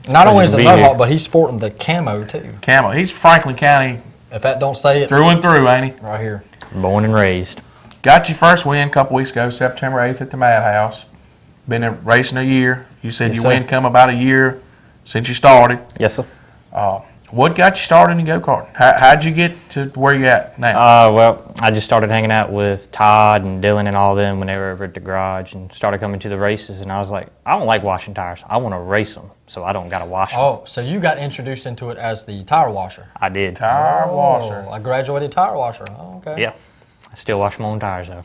Not only is it Mohawk, but he's sporting the camo too. Camo. He's Franklin County. If that don't say it. Through and through, ain't he? Right here. Born and raised. Got your first win a couple weeks ago, September 8th at the Madhouse. Been racing a year. You said Yes, your sir. win come about a year since you started. Yes, sir. What got you started in go-karting? How'd you get to where you're at now? Well, I just started hanging out with Todd and Dylan and all them when they were over at the garage and started coming to the races. And I was like, I don't like washing tires. I want to race them, so I don't got to wash them. Oh, so you got introduced into it as the tire washer. I did. Tire washer. A graduated tire washer. Oh, okay. Yeah. I still wash my own tires, though.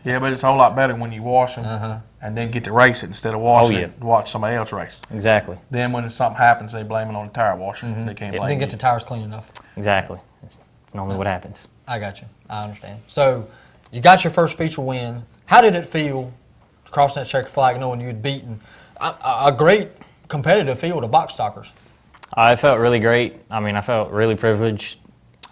Yeah, but it's a whole lot better when you wash them and then get to race it instead of washing it and watch somebody else race. Exactly. Then when something happens, they blame it on the tire washer. They can't blame Didn't get you. the tires clean enough. Exactly. It's normally what happens. I got you. I understand. So you got your first feature win. How did it feel crossing that checkered flag knowing you'd beaten a great competitive field of box stockers? It felt really great. I mean, I felt really privileged.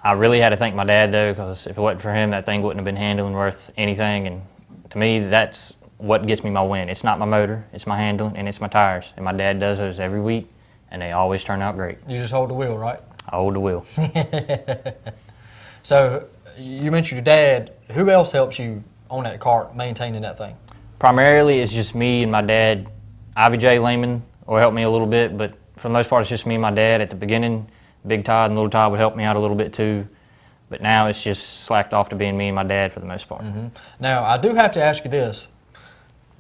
I really had to thank my dad, though, because if it wasn't for him, that thing wouldn't have been handling worth anything. And to me, that's what gets me my win. It's not my motor, it's my handling, and it's my tires. And my dad does those every week, and they always turn out great. You just hold the wheel, right? I hold the wheel. So you mentioned your dad. Who else helps you on that cart maintaining that thing? Primarily, it's just me and my dad. Ivy J. Lehman will help me a little bit, but for the most part, it's just me and my dad. At the beginning, Big Todd and Little Todd would help me out a little bit too, but now it's just slacked off to being me and my dad for the most part. Now, I do have to ask you this.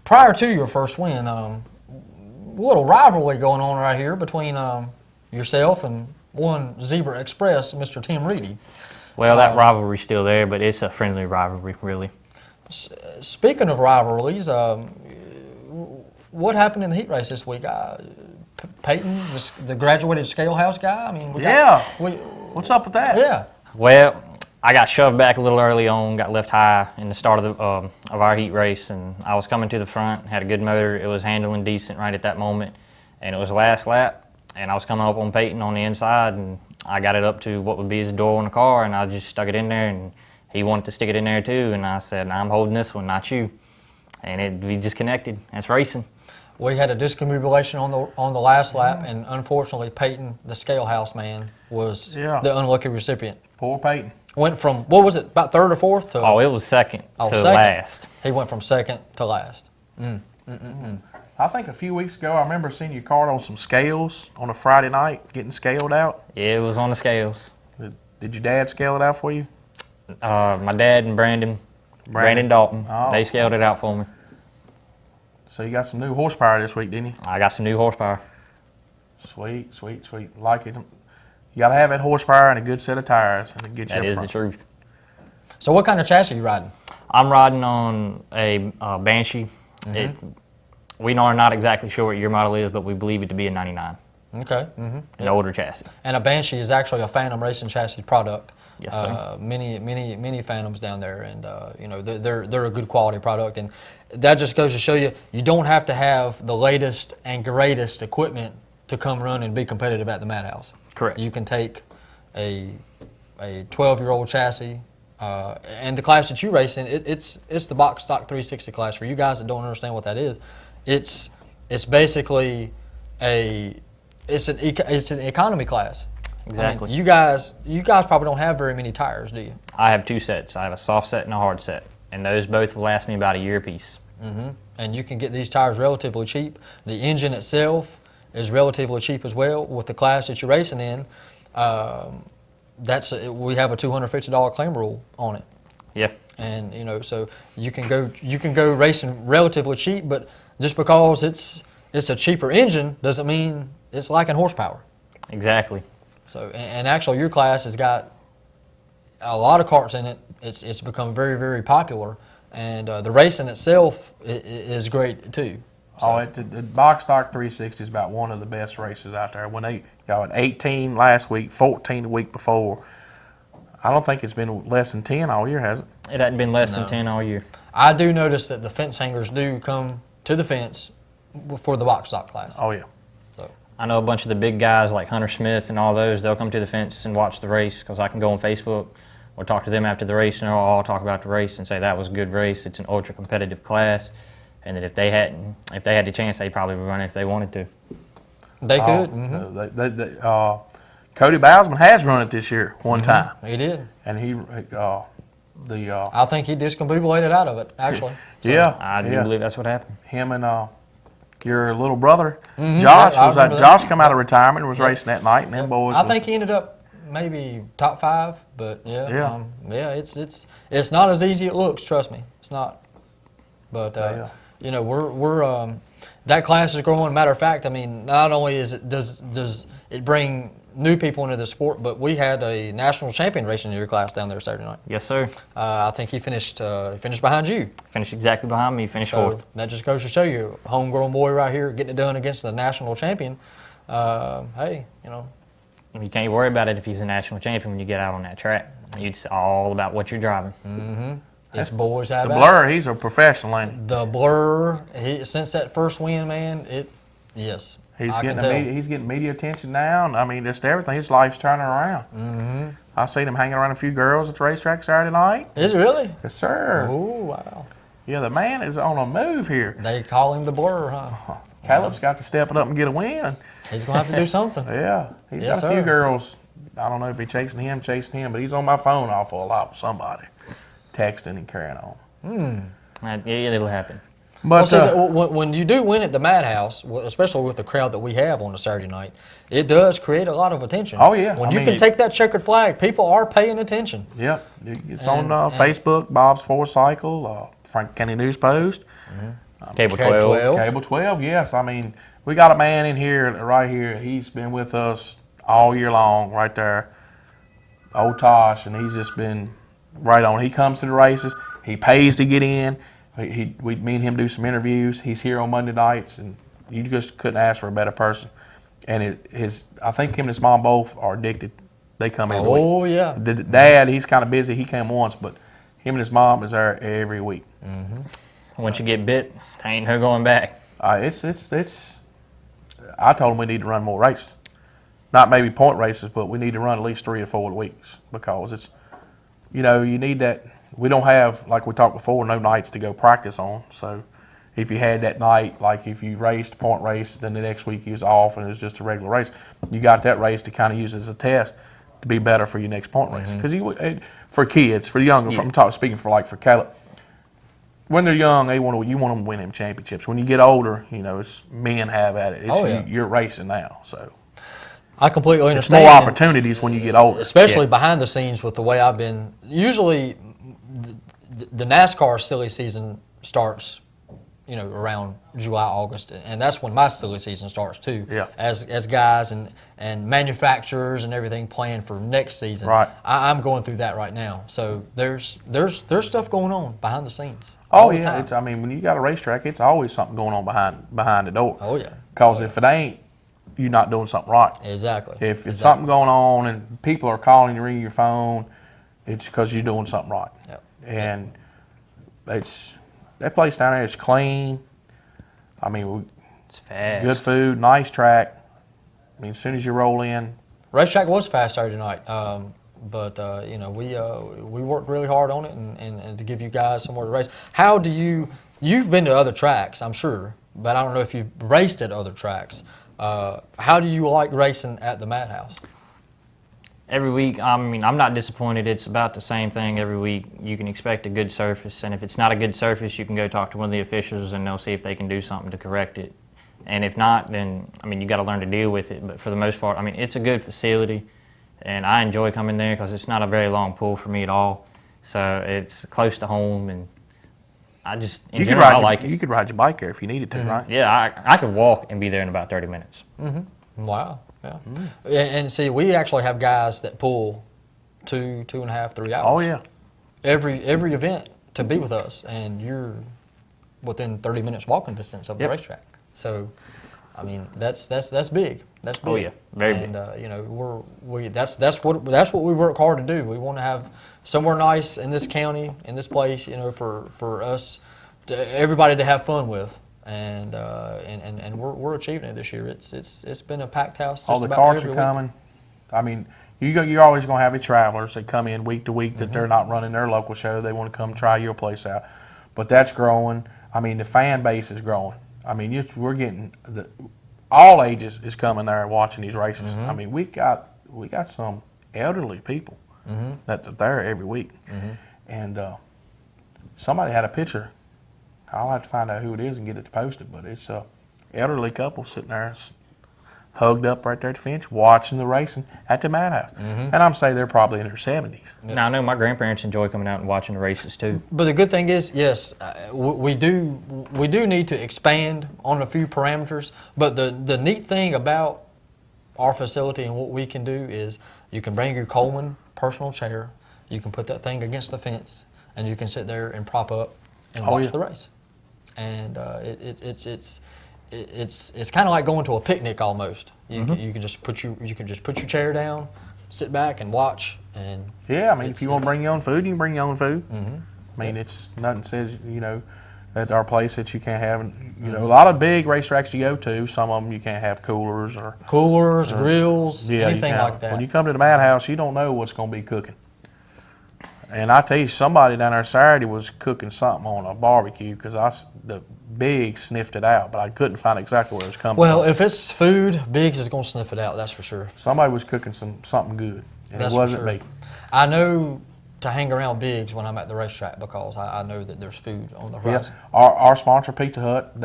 Prior to your first win, a little rivalry going on right here between yourself and one Zebra Express, Mr. Tim Reedy. Well, that rivalry's still there, but it's a friendly rivalry, really. Speaking of rivalries, what happened in the heat race this week? Peyton, the graduated scale house guy. I mean, What's up with that? Yeah. Well, I got shoved back a little early on, got left high in the start of our heat race, and I was coming to the front, had a good motor. It was handling decent right at that moment, and it was last lap, and I was coming up on Peyton on the inside, and I got it up to what would be his door on the car, and I just stuck it in there, and he wanted to stick it in there too, and I said, I'm holding this one, not you. And we just connected. That's racing. We had a discombobulation on the last lap, and unfortunately, Peyton, the scale house man, was the unlucky recipient. Poor Peyton. Went from, what was it, about third or fourth to? Oh, it was second to second. last. He went from second to last. I think a few weeks ago, I remember seeing your card on some scales on a Friday night, getting scaled out. Yeah, it was on the scales. Did your dad scale it out for you? My dad and Brandon Dalton, they scaled it out for me. So you got some new horsepower this week, didn't you? I got some new horsepower. Sweet, sweet, sweet. Like it. You got to have that horsepower and a good set of tires, and it gets you That up is front. the truth. So what kind of chassis are you riding? I'm riding on a Banshee. We are not exactly sure what your model is, but we believe it to be a 99. Okay. An older chassis. And a Banshee is actually a Phantom Racing chassis product. Yes, sir. Many Phantoms down there, and they're a good quality product, and that just goes to show you don't have to have the latest and greatest equipment to come run and be competitive at the Madhouse. Correct. You can take a 12-year-old chassis, and the class that you race in, it's the box stock 360 class. For you guys that don't understand what that is, it's basically it's an economy class. Exactly. I mean, you guys probably don't have very many tires, do you? I have two sets. I have a soft set and a hard set, and those both will last me about a year apiece. And you can get these tires relatively cheap. The engine itself is relatively cheap as well with the class that you're racing in. We have a $250 claim rule on it. Yeah. And so you can go racing relatively cheap, but just because it's a cheaper engine doesn't mean it's lacking horsepower. Exactly. So and actually your class has got a lot of karts in it. It's become very, very popular, and the racing itself is great too. So. The box stock 360 is about one of the best races out there. When they got 18 last week, 14 the week before. I don't think it's been less than 10 all year, has it? It hadn't been less than 10 all year. I do notice that the fence hangers do come to the fence for the box stock class. Oh, yeah. So. I know a bunch of the big guys like Hunter Smith and all those, they'll come to the fence and watch the race because I can go on Facebook or talk to them after the race and they'll all talk about the race and say that was a good race. It's an ultra competitive class, and that if they had the chance, they probably would run it if they wanted to. They could. Mm-hmm. Cody Bousman has run it this year one time, He did. and I think he discombobulated out of it, actually. So, yeah, I do believe that's what happened. him and your little brother Mm-hmm. Josh I was remember that. Josh come out of retirement and was racing that night, and them boys. I think he ended up maybe top 5, but Yeah. It's not as easy as it looks. Trust me, it's not. But you know, we're that class is growing. Matter of fact, I mean, not only does it bring new people into the sport, but we had a national champion racing in your class down there Saturday night. Yes, sir. I think he finished behind you. Finished exactly behind me. Finished So 4th. that just goes to show you, homegrown boy right here getting it done against the national champion. Hey, you know. You can't worry about it if he's a national champion when you get out on that track. It's all about what you're driving. These boys have the at it. Blur. He's a professional, ain't he? The Blur, since that first win, man, yes. He's I can getting tell. he's getting media attention now. And I mean, just everything. His life's turning around. Mm-hmm. I seen him hanging around a few girls at the racetrack Saturday night. Is it really? Yes, sir. Oh, wow. Yeah, the man is on a move here. They call him the Blur, huh? Caleb's got to step it up and get a win. He's going to have to do something. Yeah, he's Yes, got a few sir. girls. I don't know if he's chasing him, but he's on my phone awful a lot with somebody, texting and carrying on. It'll happen. But Well, see, when you do win at the Madhouse, especially with the crowd that we have on a Saturday night, it does create a lot of attention. Oh, yeah. When I you mean, can take that checkered flag, people are paying attention. yep, it's on Facebook, Bob's Four Cycle, Frank County News Post, Cable Cable 12. 12. Cable 12. Yes, I mean we got a man in here right here. He's been with us all year long, right there, old Tosh, and he's just been right on. He comes to the races. He pays to get in. Me and him do some interviews. He's here on Monday nights, and you just couldn't ask for a better person. And I think him and his mom both are addicted. They come every week. Oh, yeah. The dad, he's kind of busy. He came once, but him and his mom is there every week. Once you get bit, there ain't no going back. I told him we need to run more races. Not maybe point races, but we need to run at least 3 or 4 weeks because it's, you need that. We don't have, like we talked before, no nights to go practice on. So if you had that night, like if you raced a point race, then the next week you was off and it was just a regular race, you got that race to kind of use as a test to be better for your next point race. Because for kids, for younger, speaking for Caleb, when they're young, you want them to win them championships. When you get older, it's men have at it. You're racing now, so. I completely There's understand. more opportunities when you get older. Especially behind the scenes with the way I've been. Usually, the NASCAR silly season starts, around July, August, and that's when my silly season starts too. Yeah. As guys and manufacturers and everything plan for next season. Right. I'm going through that right now. So there's stuff going on behind the scenes. Oh all the yeah, time. when you got a racetrack, it's always something going on behind the door. Oh yeah. Because if it ain't, you're not doing something right. Exactly. If it's something going on and people are calling you, ringing your phone, it's because you're doing something right. Yep. And that place down there is clean. It's fast. Good food, nice track. As soon as you roll in, Racetrack was fast Saturday night, but we worked really hard on it and to give you guys somewhere to race. How do you've been to other tracks, I'm sure, but I don't know if you've raced at other tracks. How do you like racing at the Madhouse? Every week, I'm not disappointed. It's about the same thing every week. You can expect a good surface, and if it's not a good surface, you can go talk to one of the officials, and they'll see if they can do something to correct it. And if not, then, you got to learn to deal with it. But for the most part, it's a good facility, and I enjoy coming there because it's not a very long pull for me at all. So it's close to home, and I just, in general, I like it. You could ride your bike there if you needed to, right? Yeah, I could walk and be there in about 30 minutes. Wow. Yeah. And see, we actually have guys that pull 2.5, 3 hours. Oh yeah. Every event to be with us, and you're within 30 minutes walking distance of the racetrack. So, that's big. That's big. Oh yeah, very big. And that's what we work hard to do. We want to have somewhere nice in this county, in this place, for us, everybody to have fun with. And we're achieving it this year. It's been a packed house. All the carts are coming. You're always going to have your travelers that come in week to week that they're not running their local show. They want to come try your place out. But that's growing. The fan base is growing. We're getting all ages is coming there and watching these races. Mm-hmm. I mean, we got some elderly people Mm-hmm. that are there every week, and somebody had a picture. I'll have to find out who it is and get it posted, but it's a elderly couple sitting there hugged up right there at the fence watching the racing at the madhouse. And I'm saying they're probably in their 70s. Now I know my grandparents enjoy coming out and watching the races too. But the good thing is, yes, we do need to expand on a few parameters. But the neat thing about our facility and what we can do is you can bring your Coleman personal chair, you can put that thing against the fence, and you can sit there and prop up and watch the race. And it's kind of like going to a picnic almost. You can just put your chair down, sit back and watch. And yeah, I mean, if you want to bring your own food, you can bring your own food. I mean, it's nothing says at our place that you can't have. A lot of big racetracks you go to, some of them you can't have coolers or grills, anything like that. When you come to the madhouse, you don't know what's going to be cooking. And I tell you, somebody down there Saturday was cooking something on a barbecue because the Biggs sniffed it out, but I couldn't find exactly where it was coming Well, from. if it's food, Biggs is going to sniff it out, that's for sure. Somebody was cooking something good, and That's it wasn't for sure. me. I know to hang around Biggs when I'm at the racetrack because I know that there's food on the Yeah, horizon. our sponsor Pizza Hut,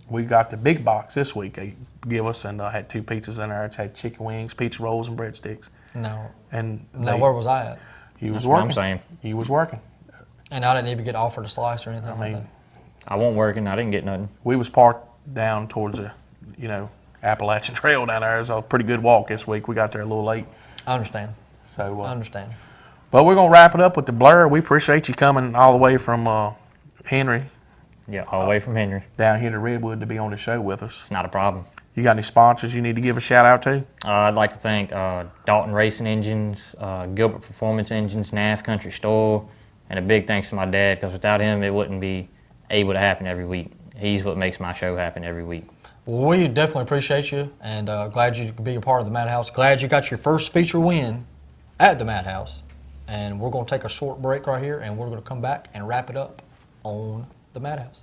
we got the big box this week. They give us and had 2 pizzas in there. It had chicken wings, pizza rolls, and breadsticks. No, And where was I at? he was That's what working. I'm saying. He was working. And I didn't even get offered a slice or anything like that. I wasn't working. I didn't get nothing. We was parked down towards the, Appalachian Trail down there. It was a pretty good walk this week. We got there a little late. I understand. So, I understand. but we're gonna wrap it up with the blur. We appreciate you coming all the way from Henry Yeah, all the way from Henry. down here to Redwood to be on the show with us. It's not a problem. You got any sponsors you need to give a shout out to? I'd like to thank Dalton Racing Engines, Gilbert Performance Engines, NAF Country Store, and a big thanks to my dad because without him it wouldn't be able to happen every week. He's what makes my show happen every week. Well, we definitely appreciate you and glad you could be a part of the Madhouse. Glad you got your first feature win at the Madhouse. And we're going to take a short break right here and we're going to come back and wrap it up on the Madhouse.